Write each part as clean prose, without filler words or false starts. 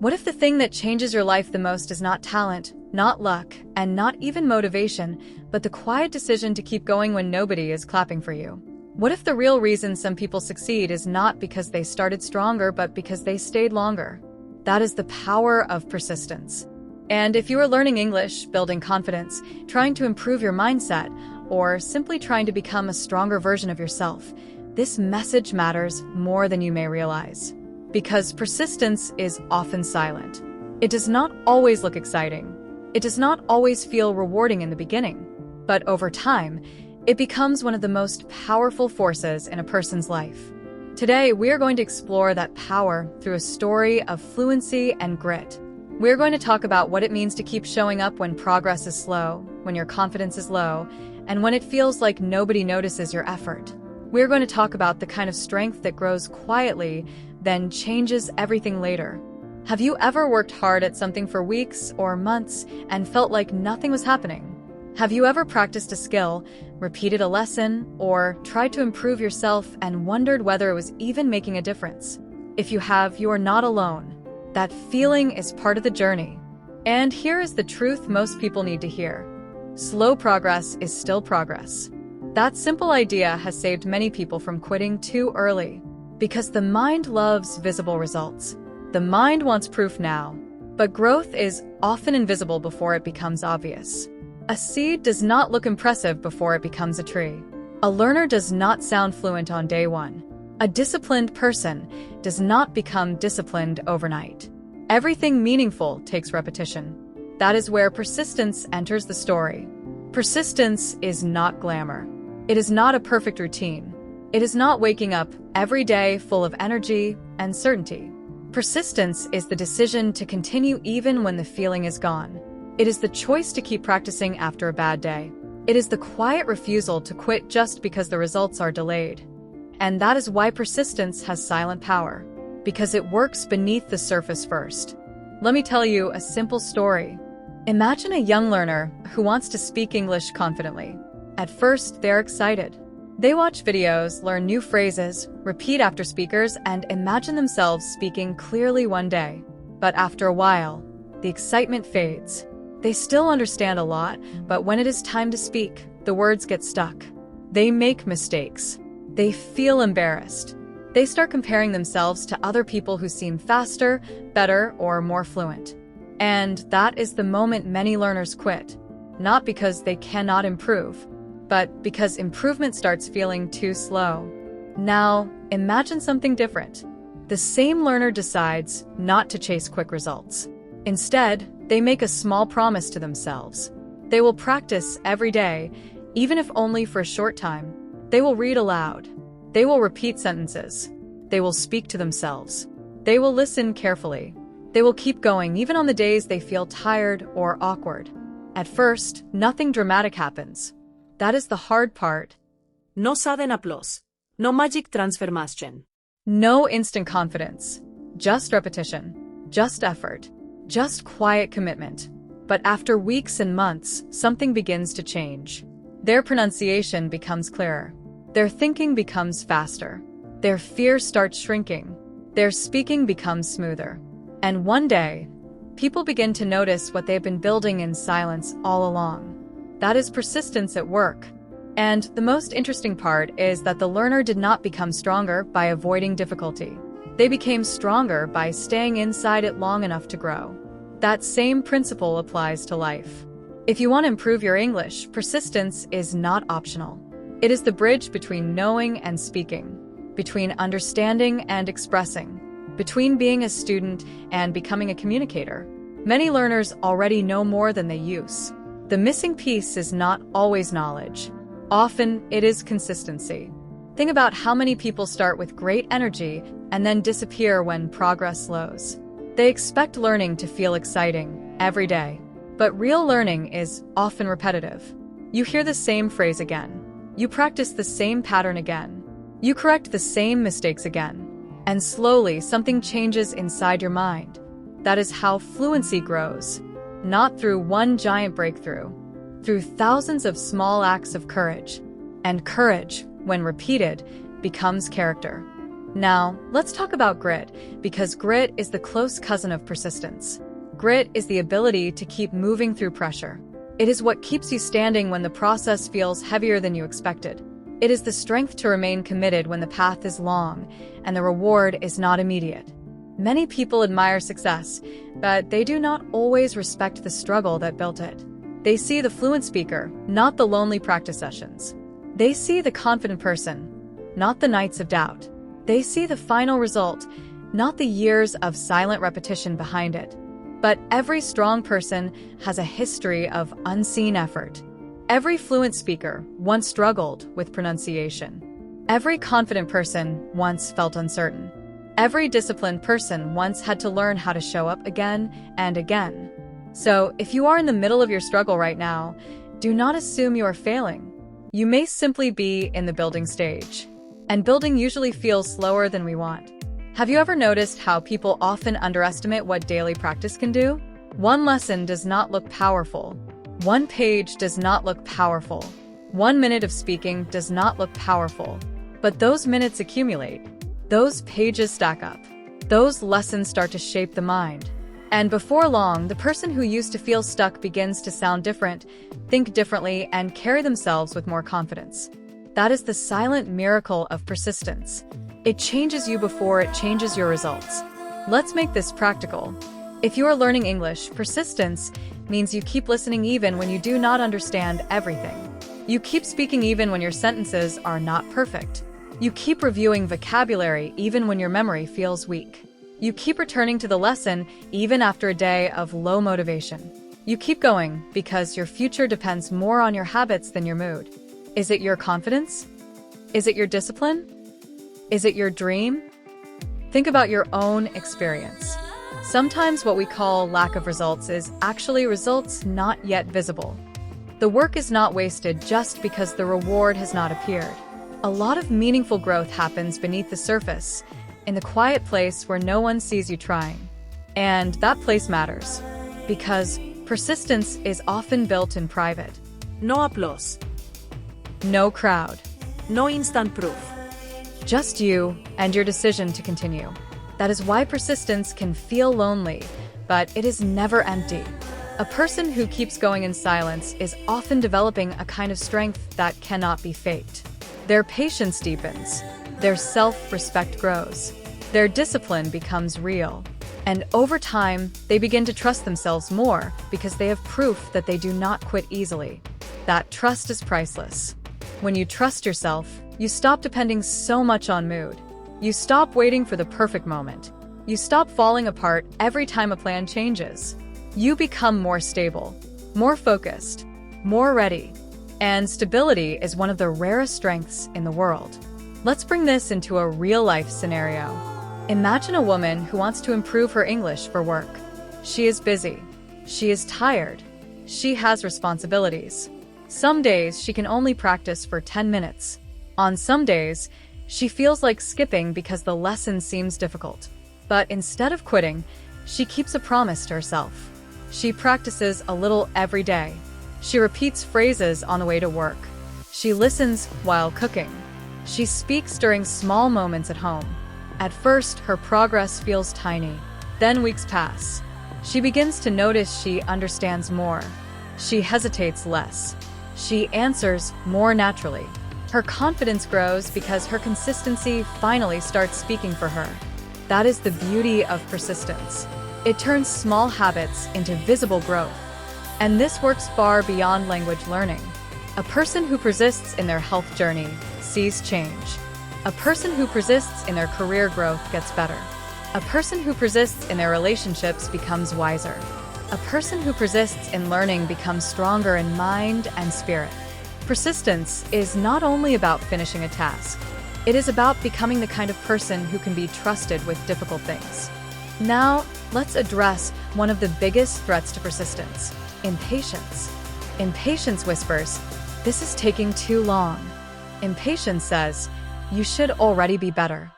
What if the thing that changes your life the most is not talent, not luck, and not even motivation, but the quiet decision to keep going when nobody is clapping for you? What if the real reason some people succeed is not because they started stronger, but because they stayed longer? That is the power of persistence. And if you are learning English, building confidence, trying to improve your mindset, or simply trying to become a stronger version of yourself, this message matters more than you may realize. Because persistence is often silent. It does not always look exciting. It does not always feel rewarding in the beginning. But over time, it becomes one of the most powerful forces in a person's life. Today, we are going to explore that power through a story of fluency and grit. We're going to talk about what it means to keep showing up when progress is slow, when your confidence is low, and when it feels like nobody notices your effort. We're going to talk about the kind of strength that grows quietly, then changes everything later. Have you ever worked hard at something for weeks or months and felt like nothing was happening? Have you ever practiced a skill, repeated a lesson, or tried to improve yourself and wondered whether it was even making a difference? If you have, you are not alone. That feeling is part of the journey. And here is the truth most people need to hear. Slow progress is still progress. That simple idea has saved many people from quitting too early. Because the mind loves visible results. The mind wants proof now. But growth is often invisible before it becomes obvious. A seed does not look impressive before it becomes a tree. A learner does not sound fluent on day one. A disciplined person does not become disciplined overnight. Everything meaningful takes repetition. That is where persistence enters the story. Persistence is not glamour. It is not a perfect routine. It is not waking up every day full of energy and certainty. Persistence is the decision to continue even when the feeling is gone. It is the choice to keep practicing after a bad day. It is the quiet refusal to quit just because the results are delayed. And that is why persistence has silent power, because it works beneath the surface first. Let me tell you a simple story. Imagine a young learner who wants to speak English confidently. At first, they're excited. They watch videos, learn new phrases, repeat after speakers, and imagine themselves speaking clearly one day. But after a while, the excitement fades. They still understand a lot, but when it is time to speak, the words get stuck. They make mistakes. They feel embarrassed. They start comparing themselves to other people who seem faster, better, or more fluent. And that is the moment many learners quit. Not because they cannot improve, but because improvement starts feeling too slow. Now, imagine something different. The same learner decides not to chase quick results. Instead, they make a small promise to themselves. They will practice every day, even if only for a short time. They will read aloud. They will repeat sentences. They will speak to themselves. They will listen carefully. They will keep going even on the days they feel tired or awkward. At first, nothing dramatic happens. That is the hard part. No sudden applause. No magic transformation. No instant confidence. Just repetition. Just effort. Just quiet commitment. But after weeks and months, something begins to change. Their pronunciation becomes clearer. Their thinking becomes faster. Their fear starts shrinking. Their speaking becomes smoother. And one day, people begin to notice what they've been building in silence all along. That is persistence at work. And the most interesting part is that the learner did not become stronger by avoiding difficulty. They became stronger by staying inside it long enough to grow. That same principle applies to life. If you want to improve your English, persistence is not optional. It is the bridge between knowing and speaking, between understanding and expressing, between being a student and becoming a communicator. Many learners already know more than they use. The missing piece is not always knowledge. Often, it is consistency. Think about how many people start with great energy and then disappear when progress slows. They expect learning to feel exciting every day. But real learning is often repetitive. You hear the same phrase again. You practice the same pattern again. You correct the same mistakes again. And slowly, something changes inside your mind. That is how fluency grows. Not through one giant breakthrough, through thousands of small acts of courage. And courage, when repeated, becomes character. Now, let's talk about grit, because grit is the close cousin of persistence. Grit is the ability to keep moving through pressure. It is what keeps you standing when the process feels heavier than you expected. It is the strength to remain committed when the path is long and the reward is not immediate. Many people admire success, but they do not always respect the struggle that built it. They see the fluent speaker, not the lonely practice sessions. They see the confident person, not the nights of doubt. They see the final result, not the years of silent repetition behind it. But every strong person has a history of unseen effort. Every fluent speaker once struggled with pronunciation. Every confident person once felt uncertain. Every disciplined person once had to learn how to show up again and again. So, if you are in the middle of your struggle right now, do not assume you are failing. You may simply be in the building stage. And building usually feels slower than we want. Have you ever noticed how people often underestimate what daily practice can do? One lesson does not look powerful. One page does not look powerful. 1 minute of speaking does not look powerful. But those minutes accumulate. Those pages stack up. Those lessons start to shape the mind. And before long, the person who used to feel stuck begins to sound different, think differently, and carry themselves with more confidence. That is the silent miracle of persistence. It changes you before it changes your results. Let's make this practical. If you are learning English, persistence means you keep listening even when you do not understand everything. You keep speaking even when your sentences are not perfect. You keep reviewing vocabulary even when your memory feels weak. You keep returning to the lesson even after a day of low motivation. You keep going because your future depends more on your habits than your mood. Is it your confidence? Is it your discipline? Is it your dream? Think about your own experience. Sometimes what we call lack of results is actually results not yet visible. The work is not wasted just because the reward has not appeared. A lot of meaningful growth happens beneath the surface, in the quiet place where no one sees you trying. And that place matters, because persistence is often built in private. No applause. No crowd. No instant proof. Just you and your decision to continue. That is why persistence can feel lonely, but it is never empty. A person who keeps going in silence is often developing a kind of strength that cannot be faked. Their patience deepens. Their self-respect grows. Their discipline becomes real. And over time, they begin to trust themselves more because they have proof that they do not quit easily. That trust is priceless. When you trust yourself, you stop depending so much on mood. You stop waiting for the perfect moment. You stop falling apart every time a plan changes. You become more stable, more focused, more ready. And stability is one of the rarest strengths in the world. Let's bring this into a real-life scenario. Imagine a woman who wants to improve her English for work. She is busy. She is tired. She has responsibilities. Some days she can only practice for 10 minutes. On some days, she feels like skipping because the lesson seems difficult. But instead of quitting, she keeps a promise to herself. She practices a little every day. She repeats phrases on the way to work. She listens while cooking. She speaks during small moments at home. At first, her progress feels tiny. Then weeks pass. She begins to notice she understands more. She hesitates less. She answers more naturally. Her confidence grows because her consistency finally starts speaking for her. That is the beauty of persistence. It turns small habits into visible growth. And this works far beyond language learning. A person who persists in their health journey sees change. A person who persists in their career growth gets better. A person who persists in their relationships becomes wiser. A person who persists in learning becomes stronger in mind and spirit. Persistence is not only about finishing a task. It is about becoming the kind of person who can be trusted with difficult things. Now, let's address one of the biggest threats to persistence: impatience. Impatience whispers, "This is taking too long." Impatience says, "You should already be better."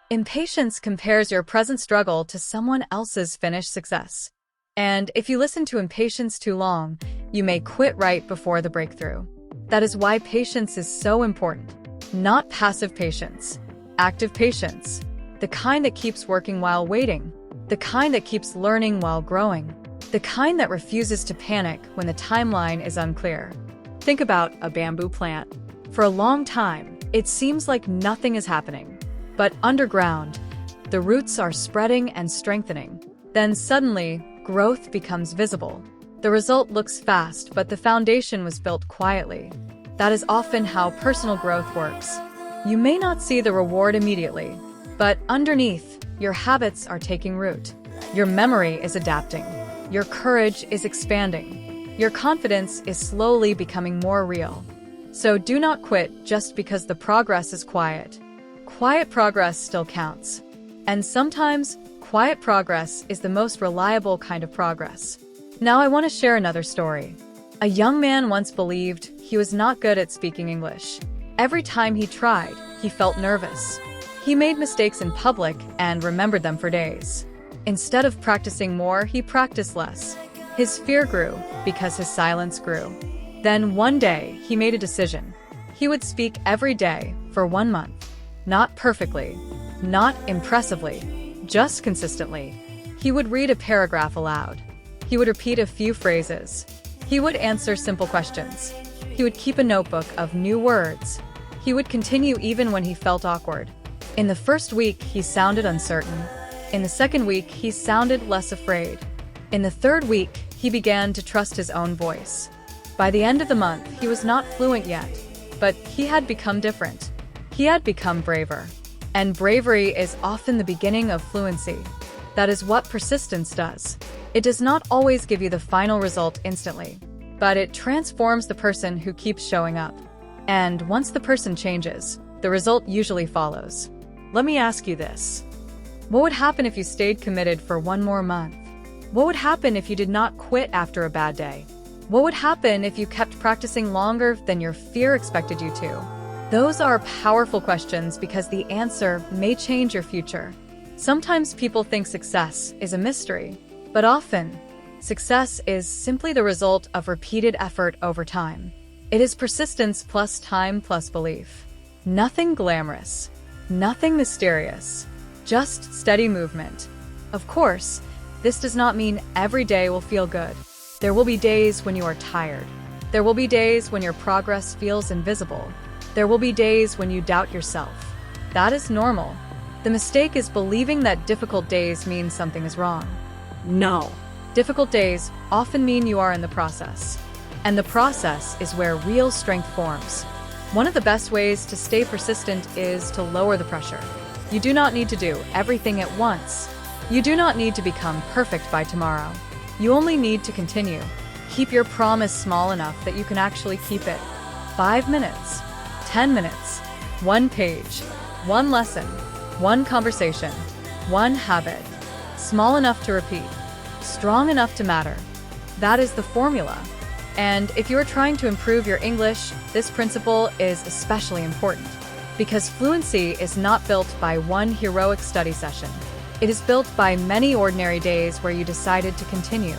Impatience compares your present struggle to someone else's finished success. And if you listen to impatience too long, you may quit right before the breakthrough. That is why patience is so important. Not passive patience. active patience, the kind that keeps working while waiting, the kind that keeps learning while growing, the kind that refuses to panic when the timeline is unclear. Think about a bamboo plant. For a long time, it seems like nothing is happening. But underground, the roots are spreading and strengthening. Then suddenly, growth becomes visible. The result looks fast, but the foundation was built quietly. That is often how personal growth works. You may not see the reward immediately, but underneath, your habits are taking root. Your memory is adapting. Your courage is expanding. Your confidence is slowly becoming more real. So do not quit just because the progress is quiet. Quiet progress still counts. And sometimes, quiet progress is the most reliable kind of progress. Now I want to share another story. A young man once believed he was not good at speaking English. Every time he tried, he felt nervous. He made mistakes in public and remembered them for days. Instead of practicing more, he practiced less. His fear grew because his silence grew. Then one day, he made a decision. He would speak every day for 1 month. Not perfectly, not impressively, just consistently. He would read a paragraph aloud. He would repeat a few phrases. He would answer simple questions. He would keep a notebook of new words. He would continue even when he felt awkward. In the first week, he sounded uncertain. In the second week, he sounded less afraid. In the third week, he began to trust his own voice. By the end of the month, he was not fluent yet, but he had become different. He had become braver. And bravery is often the beginning of fluency. That is what persistence does. It does not always give you the final result instantly, but it transforms the person who keeps showing up. And once the person changes, the result usually follows. Let me ask you this. What would happen if you stayed committed for 1 more month? What would happen if you did not quit after a bad day? What would happen if you kept practicing longer than your fear expected you to? Those are powerful questions because the answer may change your future. Sometimes people think success is a mystery, but often, success is simply the result of repeated effort over time. It is persistence plus time plus belief. Nothing glamorous, nothing mysterious, just steady movement. Of course, this does not mean every day will feel good. There will be days when you are tired. There will be days when your progress feels invisible. There will be days when you doubt yourself. That is normal. The mistake is believing that difficult days mean something is wrong. No. Difficult days often mean you are in the process. And the process is where real strength forms. One of the best ways to stay persistent is to lower the pressure. You do not need to do everything at once. You do not need to become perfect by tomorrow. You only need to continue. Keep your promise small enough that you can actually keep it. 5 minutes, 10 minutes, 1 page, 1 lesson, 1 conversation, 1 habit. Small enough to repeat, strong enough to matter. That is the formula. And if you are trying to improve your English, this principle is especially important. Because fluency is not built by one heroic study session. It is built by many ordinary days where you decided to continue.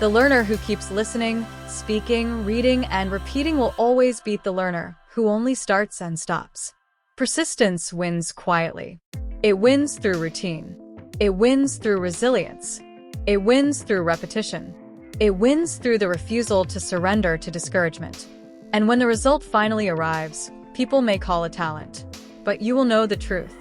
The learner who keeps listening, speaking, reading, and repeating will always beat the learner who only starts and stops. Persistence wins quietly. It wins through routine. It wins through resilience. It wins through repetition. It wins through the refusal to surrender to discouragement. And when the result finally arrives, people may call it talent. But you will know the truth.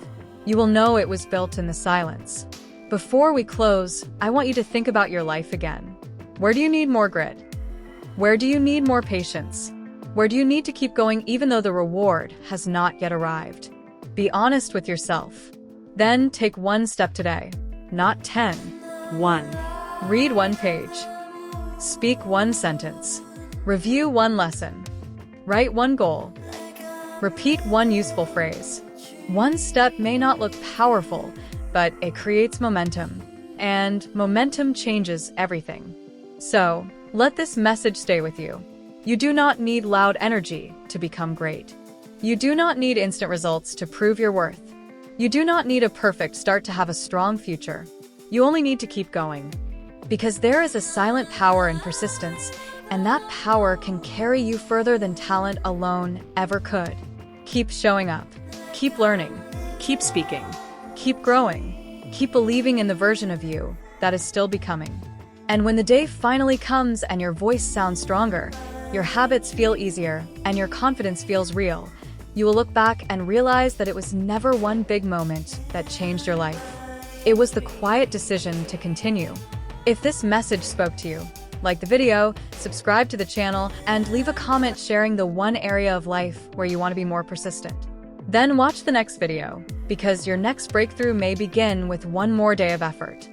You will know it was built in the silence. Before we close, I want you to think about your life again. Where do you need more grit? Where do you need more patience? Where do you need to keep going even though the reward has not yet arrived? Be honest with yourself. Then take 1 step today, not 10. 1. Read 1 page. Speak 1 sentence. Review 1 lesson. Write 1 goal. Repeat 1 useful phrase. 1 step may not look powerful, but it creates momentum. And momentum changes everything. So, let this message stay with you. You do not need loud energy to become great. You do not need instant results to prove your worth. You do not need a perfect start to have a strong future. You only need to keep going. Because there is a silent power in persistence, and that power can carry you further than talent alone ever could. Keep showing up. Keep learning. Keep speaking. Keep growing. Keep believing in the version of you that is still becoming. And when the day finally comes and your voice sounds stronger, your habits feel easier, and your confidence feels real, you will look back and realize that it was never one big moment that changed your life. It was the quiet decision to continue. If this message spoke to you, like the video, subscribe to the channel, and leave a comment sharing the one area of life where you want to be more persistent. Then watch the next video, because your next breakthrough may begin with one more day of effort.